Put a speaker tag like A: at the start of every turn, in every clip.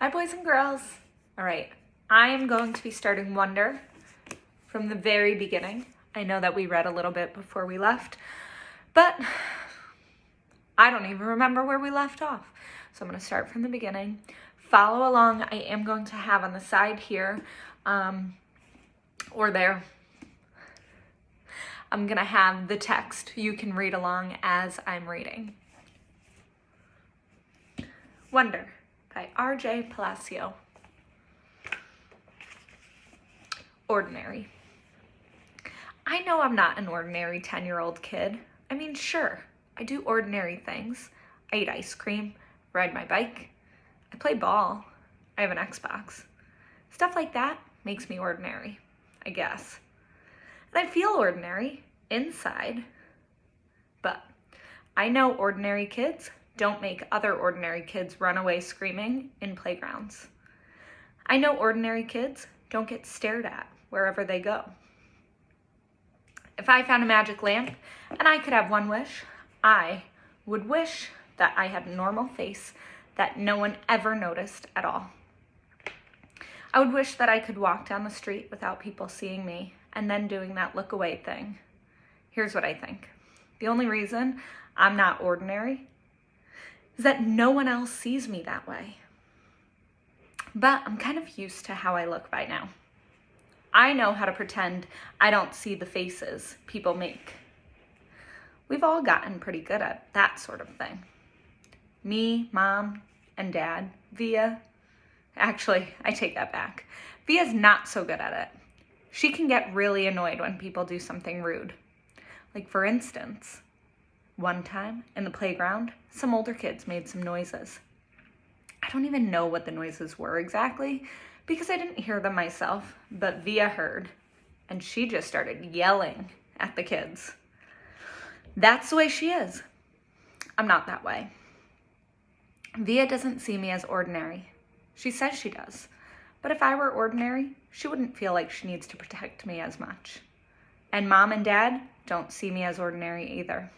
A: Hi, boys and girls. All right, I am going to be starting Wonder from the very beginning. I know that we read a little bit before we left, but I don't even remember where we left off. So I'm going to start from the beginning. Follow along. I am going to have on the side here, or there, I'm going to have the text. You can read along as I'm reading. Wonder by R.J. Palacio. Ordinary. I know I'm not an ordinary 10-year-old kid. I mean, sure, I do ordinary things. I eat ice cream, ride my bike, I play ball, I have an Xbox. Stuff like that makes me ordinary, I guess. And I feel ordinary inside. But I know ordinary kids don't make other ordinary kids run away screaming in playgrounds. I know ordinary kids don't get stared at wherever they go. If I found a magic lamp and I could have one wish, I would wish that I had a normal face that no one ever noticed at all. I would wish that I could walk down the street without people seeing me and then doing that look away thing. Here's what I think. The only reason I'm not ordinary is that no one else sees me that way. But I'm kind of used to how I look by now. I know how to pretend I don't see the faces people make. We've all gotten pretty good at that sort of thing. Me, Mom, and Dad, Via. Actually, I take that back. Via's not so good at it. She can get really annoyed when people do something rude. Like, for instance, one time in the playground, some older kids made some noises. I don't even know what the noises were exactly because I didn't hear them myself, but Via heard, and she just started yelling at the kids. That's the way she is. I'm not that way. Via doesn't see me as ordinary. She says she does, but if I were ordinary, she wouldn't feel like she needs to protect me as much. And Mom and Dad don't see me as ordinary either.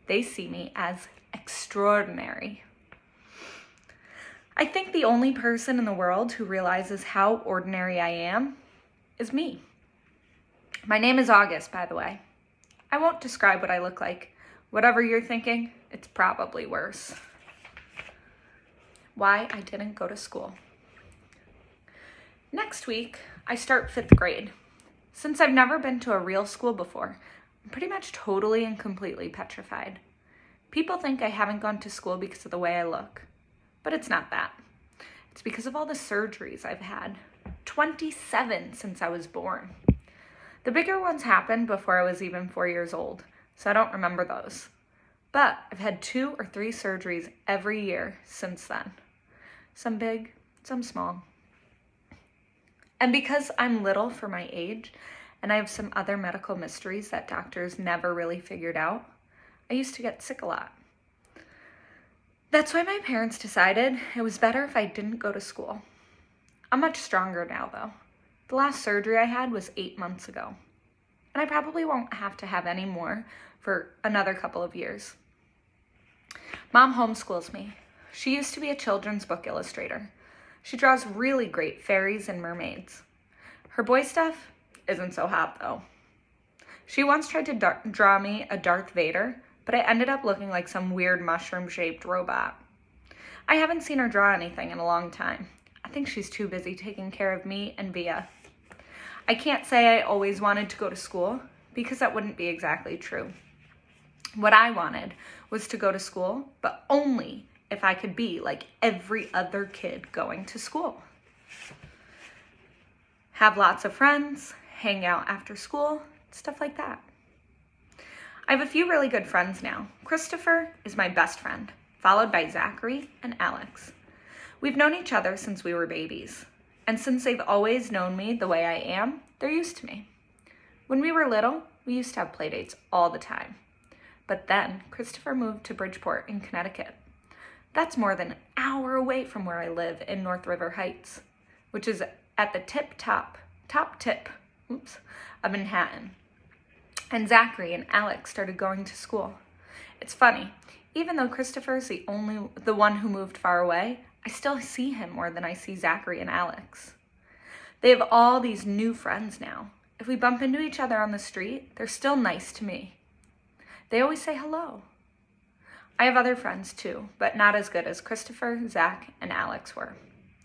A: They see me as extraordinary. I think the only person in the world who realizes how ordinary I am is me. My name is August, by the way. I won't describe what I look like. Whatever you're thinking, it's probably worse. Why I didn't go to school. Next week, I start 5th grade. Since I've never been to a real school before, I'm pretty much totally and completely petrified. People think I haven't gone to school because of the way I look. But it's not that. It's because of all the surgeries I've had. 27 since I was born. The bigger ones happened before I was even 4 years old, so I don't remember those. But I've had 2 or 3 surgeries every year since then. Some big, some small. And because I'm little for my age, and I have some other medical mysteries that doctors never really figured out, I used to get sick a lot. That's why my parents decided it was better if I didn't go to school. I'm much stronger now, though. The last surgery I had was 8 months ago, and I probably won't have to have any more for another couple of years. Mom homeschools me. She used to be a children's book illustrator. She draws really great fairies and mermaids. Her boy stuff isn't so hot, though. She once tried to draw me a Darth Vader, but I ended up looking like some weird mushroom-shaped robot. I haven't seen her draw anything in a long time. I think she's too busy taking care of me and Via. I can't say I always wanted to go to school, because that wouldn't be exactly true. What I wanted was to go to school, but only if I could be like every other kid going to school. Have lots of friends, hang out after school, stuff like that. I have a few really good friends now. Christopher is my best friend, followed by Zachary and Alex. We've known each other since we were babies, and since they've always known me the way I am, they're used to me. When we were little, we used to have playdates all the time. But then Christopher moved to Bridgeport in Connecticut. That's more than an hour away from where I live in North River Heights, which is at the top tip of Manhattan. And Zachary and Alex started going to school. It's funny, even though Christopher's the one who moved far away, I still see him more than I see Zachary and Alex. They have all these new friends now. If we bump into each other on the street, they're still nice to me. They always say hello. I have other friends too, but not as good as Christopher, Zach, and Alex were.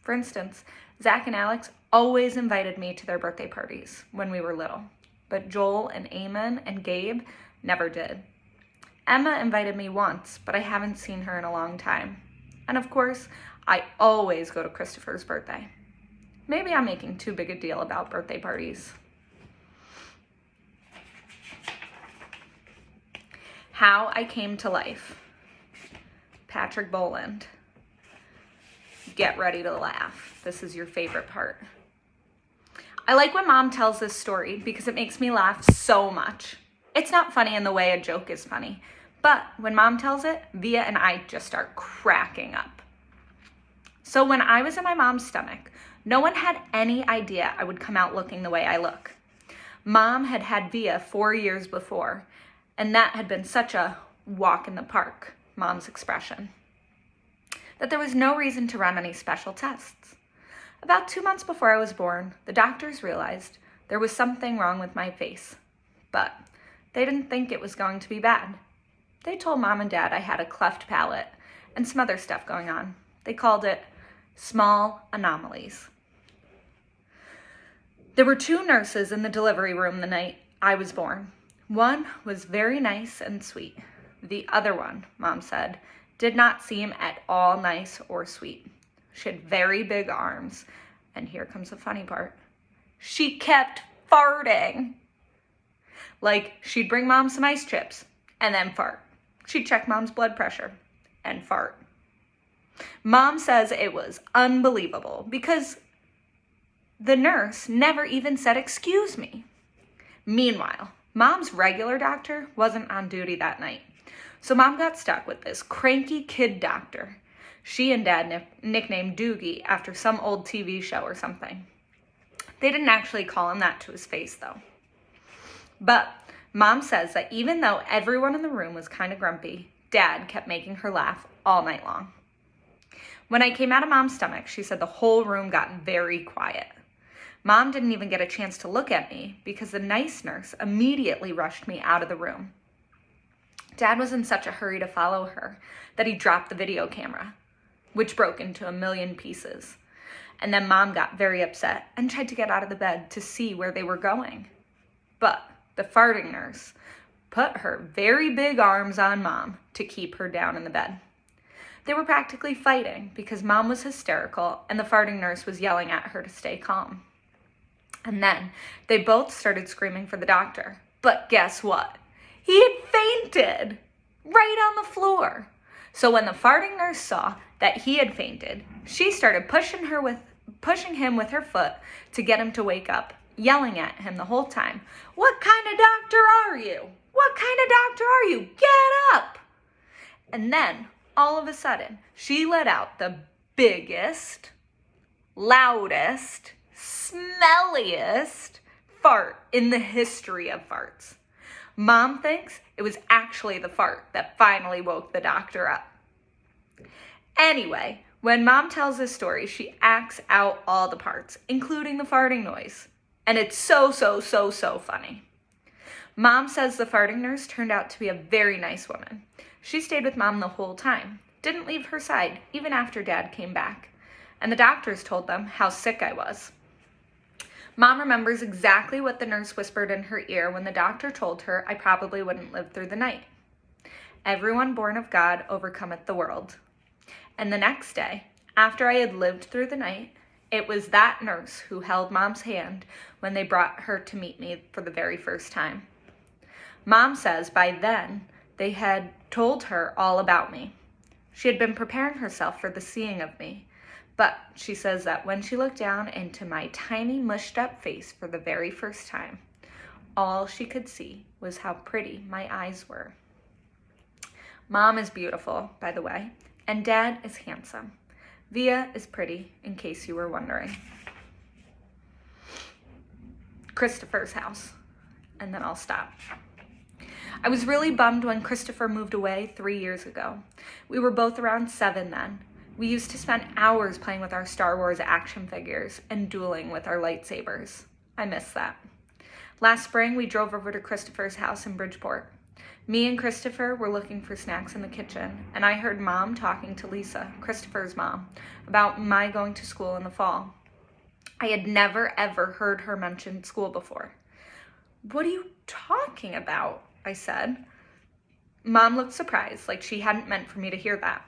A: For instance, Zach and Alex always invited me to their birthday parties when we were little, but Joel and Eamon and Gabe never did. Emma invited me once, but I haven't seen her in a long time. And of course, I always go to Christopher's birthday. Maybe I'm making too big a deal about birthday parties. How I came to life. Patrick Boland. Get ready to laugh. This is your favorite part. I like when Mom tells this story because it makes me laugh so much. It's not funny in the way a joke is funny, but when Mom tells it, Via and I just start cracking up. So when I was in my mom's stomach, no one had any idea I would come out looking the way I look. Mom had had Via 4 years before, and that had been such a walk in the park, Mom's expression, that there was no reason to run any special tests. About 2 months before I was born, the doctors realized there was something wrong with my face, but they didn't think it was going to be bad. They told Mom and Dad I had a cleft palate and some other stuff going on. They called it small anomalies. There were 2 nurses in the delivery room the night I was born. One was very nice and sweet. The other one, Mom said, did not seem at all nice or sweet. She had very big arms, and here comes the funny part. She kept farting. Like, she'd bring Mom some ice chips and then fart. She'd check Mom's blood pressure and fart. Mom says it was unbelievable because the nurse never even said, "Excuse me." Meanwhile, Mom's regular doctor wasn't on duty that night. So Mom got stuck with this cranky kid doctor she and Dad nicknamed Doogie after some old TV show or something. They didn't actually call him that to his face, though. But Mom says that even though everyone in the room was kind of grumpy, Dad kept making her laugh all night long. When I came out of Mom's stomach, she said the whole room got very quiet. Mom didn't even get a chance to look at me because the nice nurse immediately rushed me out of the room. Dad was in such a hurry to follow her that he dropped the video camera, which broke into a million pieces. And then Mom got very upset and tried to get out of the bed to see where they were going. But the farting nurse put her very big arms on Mom to keep her down in the bed. They were practically fighting because Mom was hysterical and the farting nurse was yelling at her to stay calm. And then they both started screaming for the doctor. But guess what? He had fainted right on the floor. So when the farting nurse saw that he had fainted, she started pushing him with her foot to get him to wake up, yelling at him the whole time, "What kind of doctor are you? What kind of doctor are you? Get up!" And then, all of a sudden, she let out the biggest, loudest, smelliest fart in the history of farts. Mom thinks it was actually the fart that finally woke the doctor up. Anyway, when Mom tells this story, she acts out all the parts, including the farting noise. And it's so funny. Mom says the farting nurse turned out to be a very nice woman. She stayed with Mom the whole time, didn't leave her side, even after Dad came back. And the doctors told them how sick I was. Mom remembers exactly what the nurse whispered in her ear when the doctor told her I probably wouldn't live through the night. "Everyone born of God overcometh the world." And the next day, after I had lived through the night, it was that nurse who held Mom's hand when they brought her to meet me for the very first time. Mom says by then they had told her all about me. She had been preparing herself for the seeing of me. But she says that when she looked down into my tiny mushed up face for the very first time, all she could see was how pretty my eyes were. Mom is beautiful, by the way, and Dad is handsome. Via is pretty, in case you were wondering. Christopher's house, and then I'll stop. I was really bummed when Christopher moved away 3 years ago. We were both around 7 then. We used to spend hours playing with our Star Wars action figures and dueling with our lightsabers. I miss that. Last spring, we drove over to Christopher's house in Bridgeport. Me and Christopher were looking for snacks in the kitchen, and I heard Mom talking to Lisa, Christopher's mom, about my going to school in the fall. I had never, ever heard her mention school before. "What are you talking about?" I said. Mom looked surprised, like she hadn't meant for me to hear that.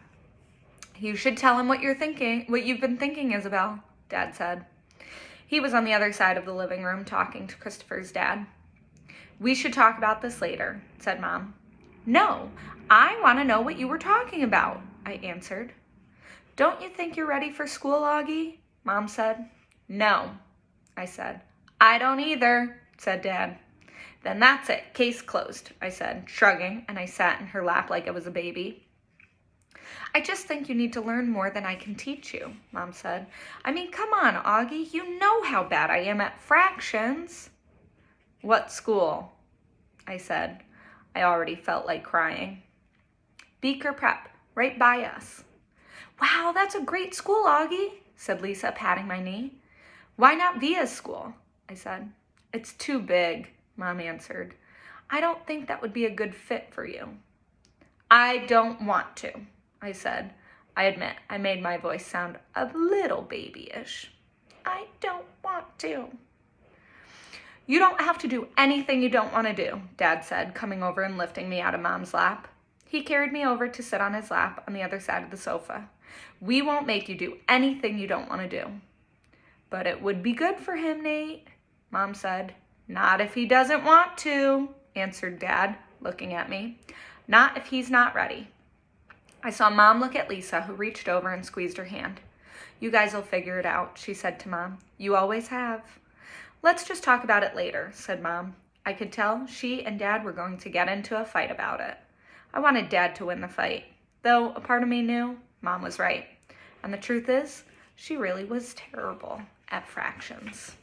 A: "You should tell him what you've been thinking, Isabel," Dad said. He was on the other side of the living room talking to Christopher's dad. "We should talk about this later," said Mom. "No, I want to know what you were talking about," I answered. "Don't you think you're ready for school, Augie?" Mom said. "No," I said. "I don't either," said Dad. "Then that's it, case closed," I said, shrugging, and I sat in her lap like I was a baby. "I just think you need to learn more than I can teach you," Mom said. "I mean, come on, Augie, you know how bad I am at fractions." "What school?" I said. I already felt like crying. "Beaker Prep, right by us." "Wow, that's a great school, Augie," said Lisa, patting my knee. "Why not Via's school?" I said. "It's too big," Mom answered. "I don't think that would be a good fit for you." "I don't want to," I said. I admit, I made my voice sound a little babyish. "I don't want to." "You don't have to do anything you don't want to do," Dad said, coming over and lifting me out of Mom's lap. He carried me over to sit on his lap on the other side of the sofa. "We won't make you do anything you don't want to do." "But it would be good for him, Nate," Mom said. "Not if he doesn't want to," answered Dad, looking at me. "Not if he's not ready." I saw Mom look at Lisa, who reached over and squeezed her hand. "You guys will figure it out," she said to Mom. "You always have." "Let's just talk about it later," said Mom. I could tell she and Dad were going to get into a fight about it. I wanted Dad to win the fight, though a part of me knew Mom was right. And the truth is, she really was terrible at fractions.